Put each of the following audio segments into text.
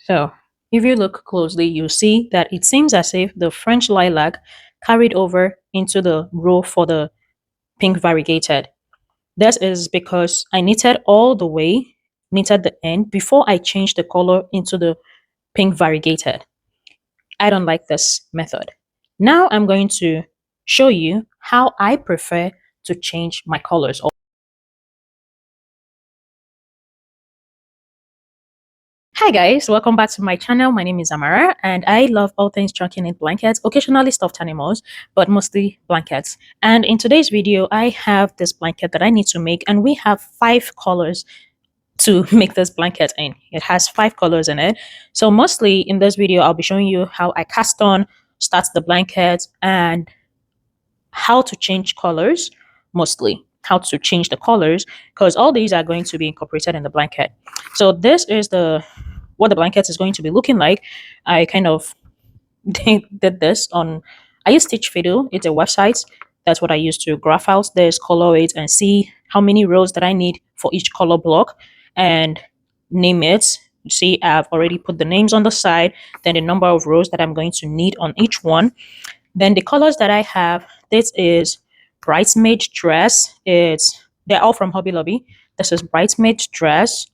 So if you look closely, you see that it seems as if the French lilac carried over into the row for the pink variegated. This is because I knitted all the way, knitted the end before I changed the color into the pink variegated. I don't like this method. Now I'm going to show you how I prefer to change my colors. Hi guys, welcome back to my channel. My name is Amara and I love all things chunky knit blankets, occasionally stuffed animals, but mostly blankets. And in today's video, I have this blanket that I need to make and we have 5 colors to make this blanket in. It has 5 colors in it. So mostly in this video, I'll be showing you how I cast on, start the blanket, and how to change colors, mostly how to change the colors, because all these are going to be incorporated in the blanket. So this is the what the blanket is going to be looking like. I kind of did this on, I use Stitch Fiddle. It's a website. That's what I use to graph out this, color it, and see how many rows that I need for each color block and name it. See, I've already put the names on the side, then the number of rows that I'm going to need on each one. Then the colors that I have, this is Bridesmaid Dress. They're all from Hobby Lobby. This is Bridesmaid Dress.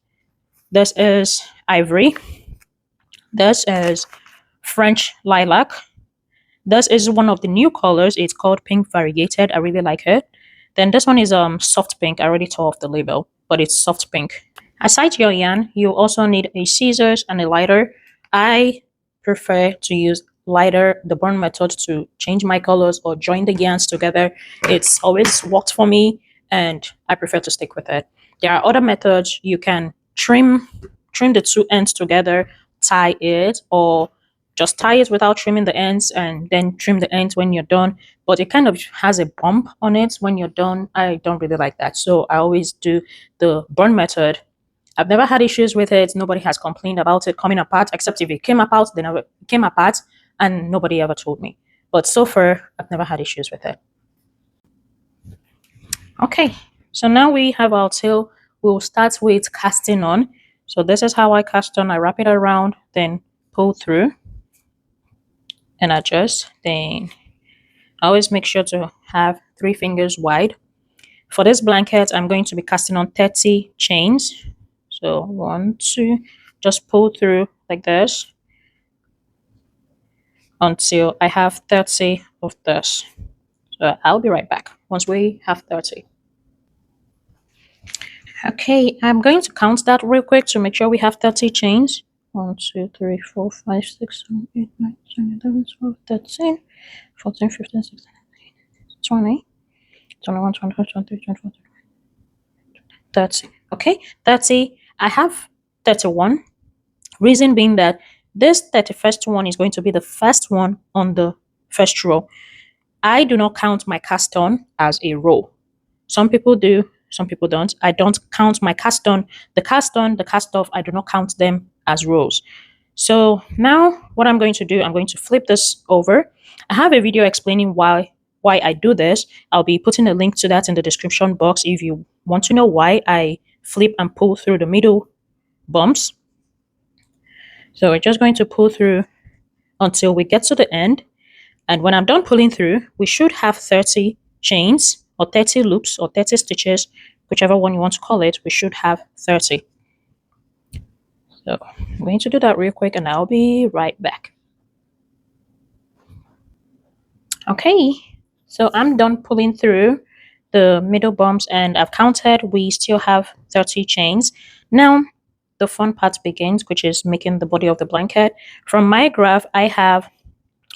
This is Ivory. This is French Lilac. This is one of the new colors. It's called Pink Variegated. I really like it. Then this one is soft pink. I already tore off the label, but it's soft pink. Aside your yarn, you also need a scissors and a lighter. I prefer to use lighter, the burn method, to change my colors or join the yarns together. It's always worked for me and I prefer to stick with it. There are other methods. You can trim the two ends together, tie it, or just tie it without trimming the ends and then trim the ends when you're done. But it kind of has a bump on it when you're done. I don't really like that. So I always do the burn method. I've never had issues with it. Nobody has complained about it coming apart, except if it came apart, they never came apart and nobody ever told me. But so far, I've never had issues with it. Okay, so now we have our tail. We'll start with casting on. So this is how I cast on. I wrap it around, then pull through and adjust. Then I always make sure to have 3 fingers wide. For this blanket, I'm going to be casting on 30 chains. So 1, 2, just pull through like this until I have 30 of this. So I'll be right back once we have 30. Okay, I'm going to count that real quick to make sure we have 30 chains. 1, 2, 3, 4, 5, 6, 7, 8, 9, 10, 11, 12, 13, 14, 15, 16, 20, 21, 22, 23, 24, 30. Okay, 30. I have 31. Reason being that this 31st one is going to be the first one on the first row. I do not count my cast on as a row. Some people do, some people don't. I don't count my cast on, the cast off, I do not count them as rows. So now what I'm going to do, I'm going to flip this over. I have a video explaining why I do this. I'll be putting a link to that in the description box if you want to know why I flip and pull through the middle bumps. So we're just going to pull through until we get to the end. And when I'm done pulling through, we should have 30 chains or 30 loops or 30 stitches, whichever one you want to call it, we should have 30. So I'm going to do that real quick and I'll be right back. Okay, so I'm done pulling through the middle bumps and I've counted, we still have 30 chains. Now, the fun part begins, which is making the body of the blanket. From my graph, I have,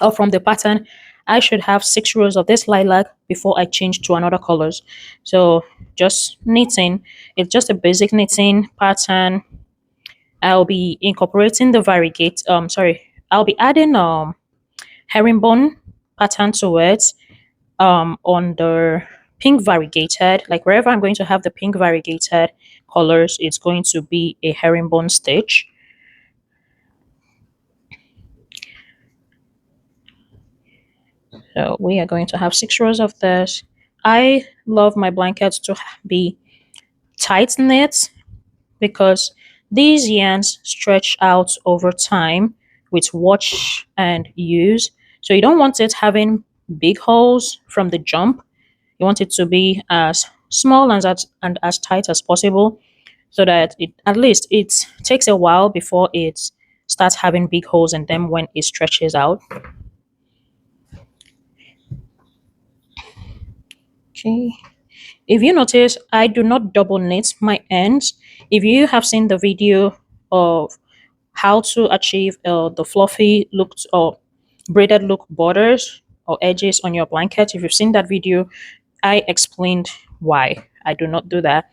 or from the pattern, I should have 6 rows of this lilac before I change to another colors. So just knitting, it's just a basic knitting pattern. I'll be incorporating the I'll be adding herringbone pattern to it on the pink variegated, like wherever I'm going to have the pink variegated colors, it's going to be a herringbone stitch. So we are going to have 6 rows of this. I love my blankets to be tight knit because these yarns stretch out over time with wash and use. So you don't want it having big holes from the jump. You want it to be as small and as tight as possible, so that it at least it takes a while before it starts having big holes in them when it stretches out. Okay. If you notice, I do not double knit my ends. If you have seen the video of how to achieve the fluffy look or braided look borders or edges on your blanket, if you've seen that video, I explained why I do not do that.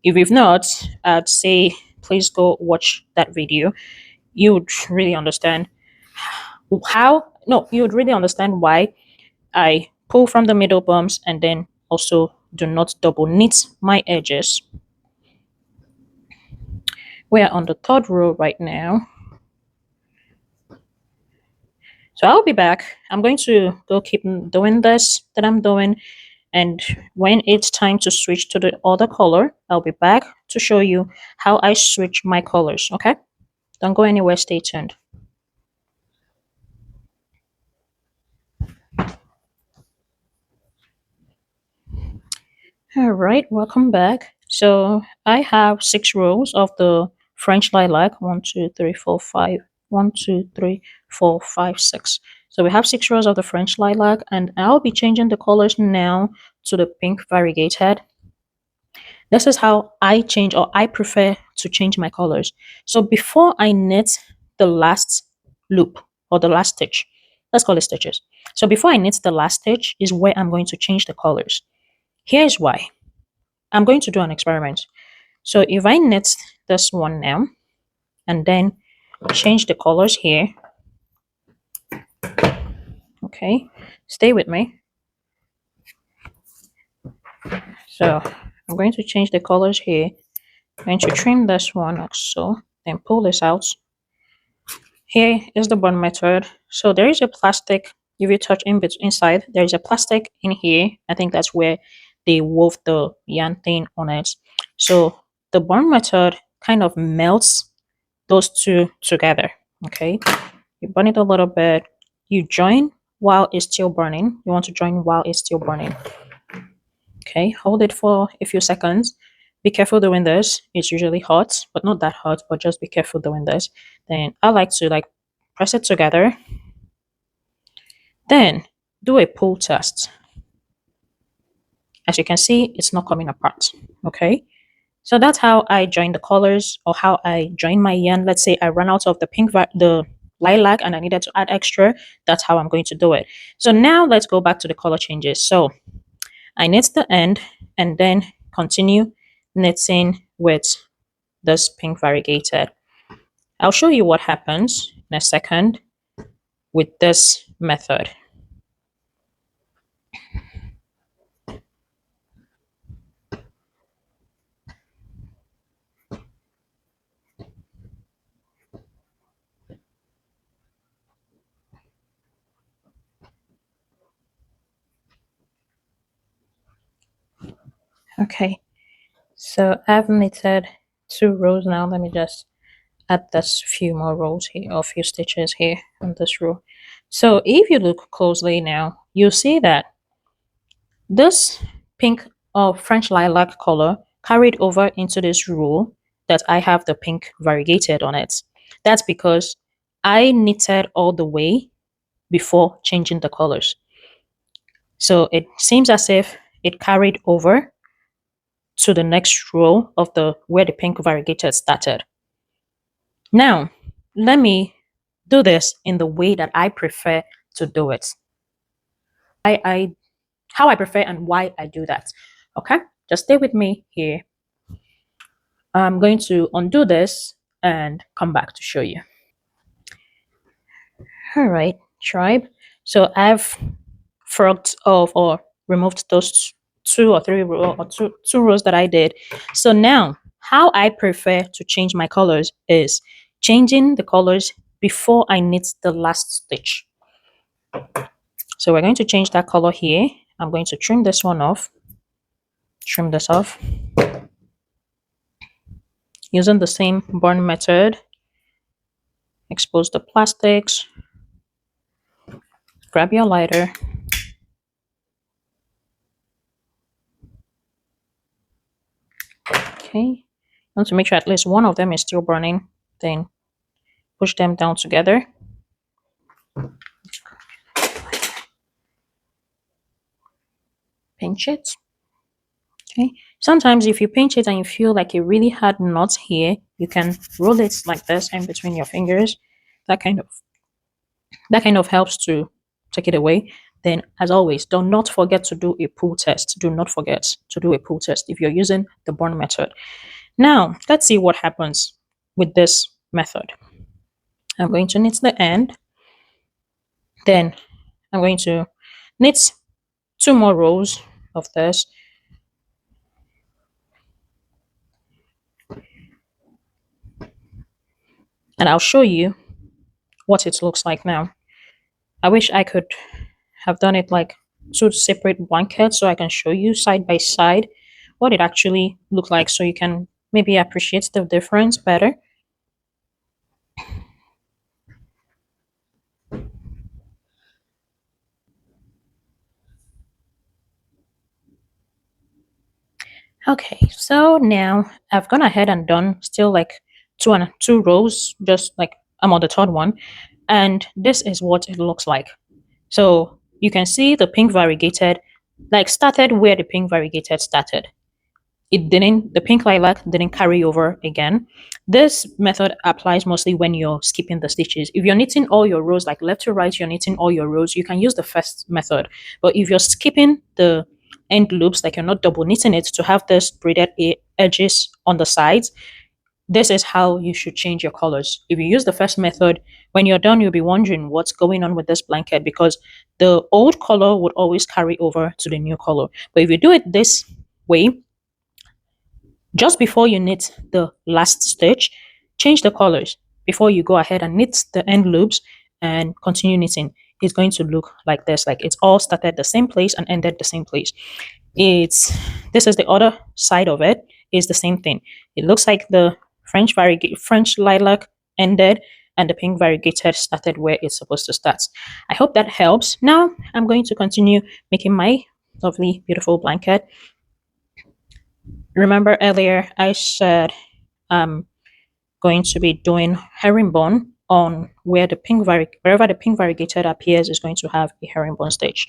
If you've not, I'd say please go watch that video. You would really understand you would really understand why I pull from the middle bumps and then also do not double knit my edges. We are on the third row right now. So I'll be back. I'm going to go keep doing this that I'm doing. And when it's time to switch to the other color, I'll be back to show you how I switch my colors. Okay? Don't go anywhere. Stay tuned. All right, welcome back. So I have 6 rows of the French lilac. 1, 2, 3, 4, 5. 1, 2, 3, 4, 5, 6. So we have 6 rows of the French lilac, and I'll be changing the colors now to the pink variegated. This is how I change, or I prefer to change my colors. So before I knit the last loop or the last stitch, let's call it stitches. So before I knit the last stitch is where I'm going to change the colors. Here's why. I'm going to do an experiment. So if I knit this one now and then change the colors here, okay, stay with me. So I'm going to change the colors here. I'm going to trim this one like so, then pull this out. Here is the bond method. So there is a plastic, if you touch inside, there is a plastic in here. I think that's where they wove the yarn thing on it. So the bond method kind of melts those two together. Okay, you burn it a little bit, you join while it's still burning. You want to join while it's still burning. Okay, hold it for a few seconds. Be careful doing this. It's usually hot, but not that hot, but just be careful doing this. Then I like to press it together. Then do a pull test. As you can see, it's not coming apart. Okay, so that's how I join the colors, or how I join my yarn. Let's say I run out of the lilac and I needed to add extra. That's how I'm going to do it. So now let's go back to the color changes. So I knit the end and then continue knitting with this pink variegated. I'll show you what happens in a second with this method. Okay, so I've knitted 2 rows now. Let me just add this few more rows here, or few stitches here on this row. So if you look closely now, you'll see that this pink or French lilac color carried over into this row that I have the pink variegated on it. That's because I knitted all the way before changing the colors. So it seems as if it carried over to the next row of the where the pink variegated started. Now, let me do this in the way that I prefer to do it. How I prefer and why I do that. Okay, just stay with me here. I'm going to undo this and come back to show you. All right, tribe. So I've frogged off or removed those 2 rows that I did. So now, how I prefer to change my colors is changing the colors before I knit the last stitch. So we're going to change that color here. I'm going to trim this one off. Trim this off. using the same burn method. Expose the plastics, grab your lighter, okay. You want to make sure at least one of them is still burning, then push them down together. Pinch it. Okay. Sometimes if you pinch it and you feel like a really hard knot here, you can roll it like this in between your fingers. That kind of helps to take it away. Then, as always, do not forget to do a pull test. Do not forget to do a pull test if you're using the burn method. Now, let's see what happens with this method. I'm going to knit the end. Then I'm going to knit 2 more rows of this. And I'll show you what it looks like now. I wish I could have done it like 2 separate blankets so I can show you side by side what it actually looked like so you can maybe appreciate the difference better. Okay, so now I've gone ahead and done still like 2 rows, just like I'm on the third one, and this is what it looks like. So you can see the pink variegated like started where the pink variegated started. The pink lilac didn't carry over again. This method applies mostly when you're skipping the stitches. If you're knitting all your rows, like left to right, you're knitting all your rows, you can use the first method. But if you're skipping the end loops, like you're not double knitting it to have this braided edges on the sides, this is how you should change your colors. If you use the first method, when you're done, you'll be wondering what's going on with this blanket because the old color would always carry over to the new color. But if you do it this way, just before you knit the last stitch, change the colors before you go ahead and knit the end loops and continue knitting. It's going to look like this, like it's all started the same place and ended the same place. This is the other side of it, is the same thing. It looks like the French lilac ended and the pink variegated started where it's supposed to start. I hope that helps. Now I'm going to continue making my lovely, beautiful blanket. Remember earlier I said I'm going to be doing herringbone on wherever the pink variegated appears is going to have a herringbone stitch.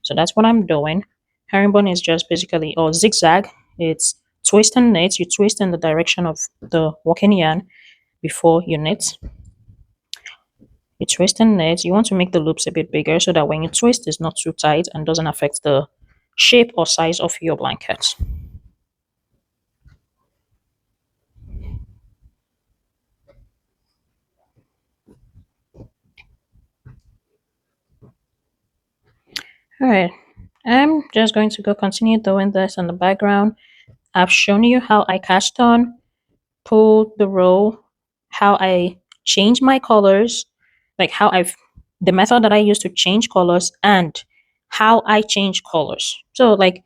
So that's what I'm doing. Herringbone is just basically, or zigzag, it's twist and knit. You twist in the direction of the working yarn before you knit. You twist and knit. You want to make the loops a bit bigger so that when you twist it's not too tight and doesn't affect the shape or size of your blanket. Alright, I'm just going to go continue doing this in the background. I've shown you how I cast on, pull the row, how I change my colors, like the method that I use to change colors and how I change colors. So like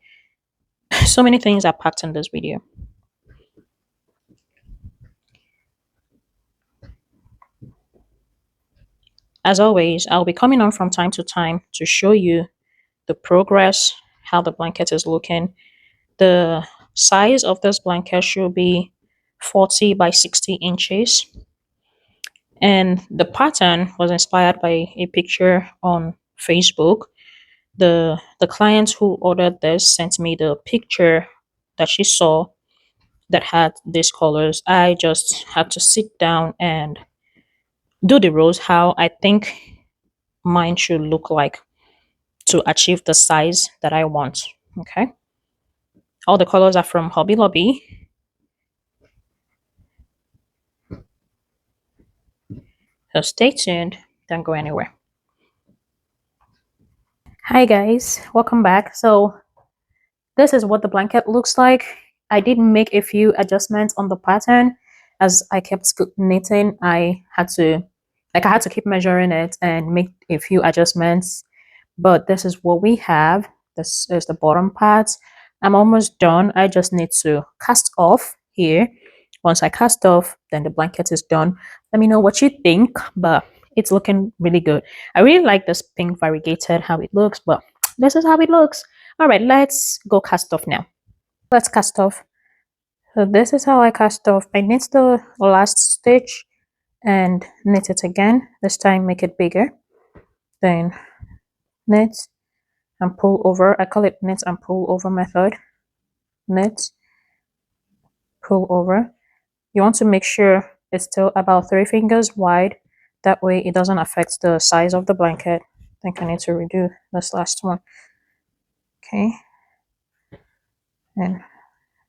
so many things are packed in this video. As always, I'll be coming on from time to time to show you the progress, how the blanket is looking. The size of this blanket should be 40 by 60 inches. And the pattern was inspired by a picture on Facebook. The client who ordered this sent me the picture that she saw that had these colors. I just had to sit down and do the rows how I think mine should look like to achieve the size that I want. Okay. All the colors are from Hobby Lobby. So stay tuned, don't go anywhere. Hi guys, welcome back. So this is what the blanket looks like. I did make a few adjustments on the pattern. As I kept knitting, I had to keep measuring it and make a few adjustments. But this is what we have. This is the bottom part. I'm almost done. I just need to cast off here Once I cast off, then the blanket is done. Let me know what you think, but it's looking really good. I really like this pink variegated, how it looks, but this is how it looks. All right, let's go cast off now. Let's cast off. So this is how I cast off. I knit the last stitch and knit it again. This time make it bigger. Then knit and pull over. I call it knit and pull over method. Knit, pull over. You want to make sure it's still about 3 fingers wide. That way it doesn't affect the size of the blanket. I think I need to redo this last one. Okay. And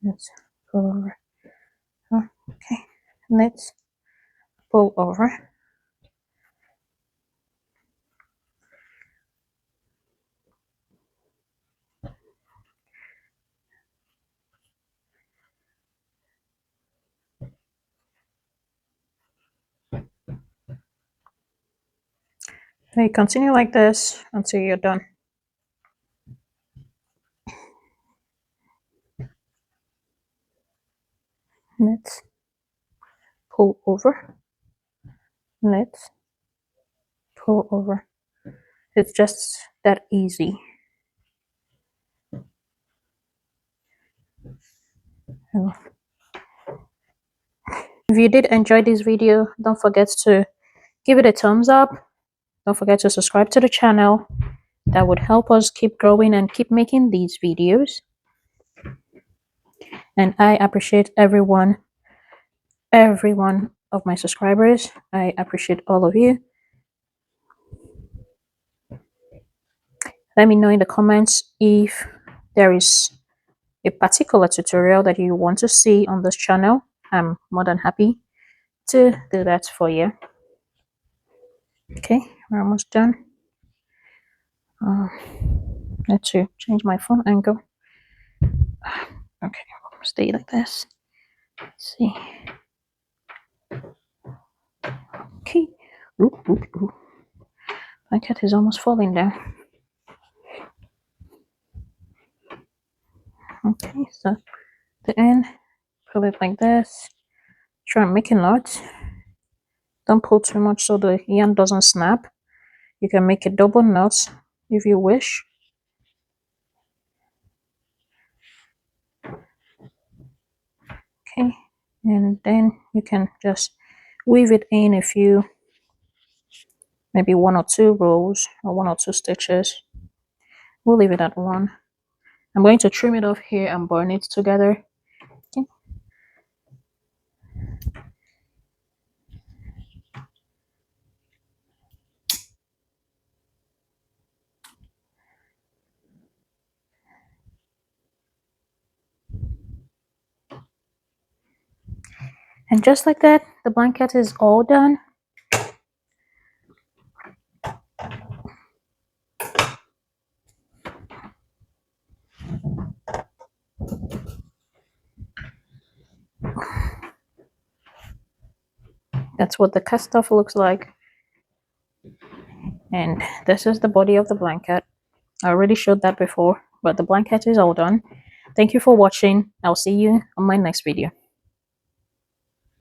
let's pull over. Okay. Let's pull over. Then you continue like this until you're done. Let's pull over. Let's pull over. It's just that easy. If you did enjoy this video, don't forget to give it a thumbs up. Don't forget to subscribe to the channel. That would help us keep growing and keep making these videos. And I appreciate every one of my subscribers. I appreciate all of you. Let me know in the comments if there is a particular tutorial that you want to see on this channel. I'm more than happy to do that for you. Okay, we're almost done. Let's change my phone angle. Okay, stay like this. Let's see. Okay. Ooh. My cat is almost falling down. Okay, so the end, pull it like this. Try and make a knot. Don't pull too much so the yarn doesn't snap. You can make a double knot if you wish. Okay, and then you can just weave it in a few, maybe 1 or 2 rows or 1 or 2 stitches. We'll leave it at 1. I'm going to trim it off here and burn it together. Okay. And just like that, the blanket is all done. That's what the cast off looks like. And this is the body of the blanket. I already showed that before, but the blanket is all done. Thank you for watching. I'll see you on my next video.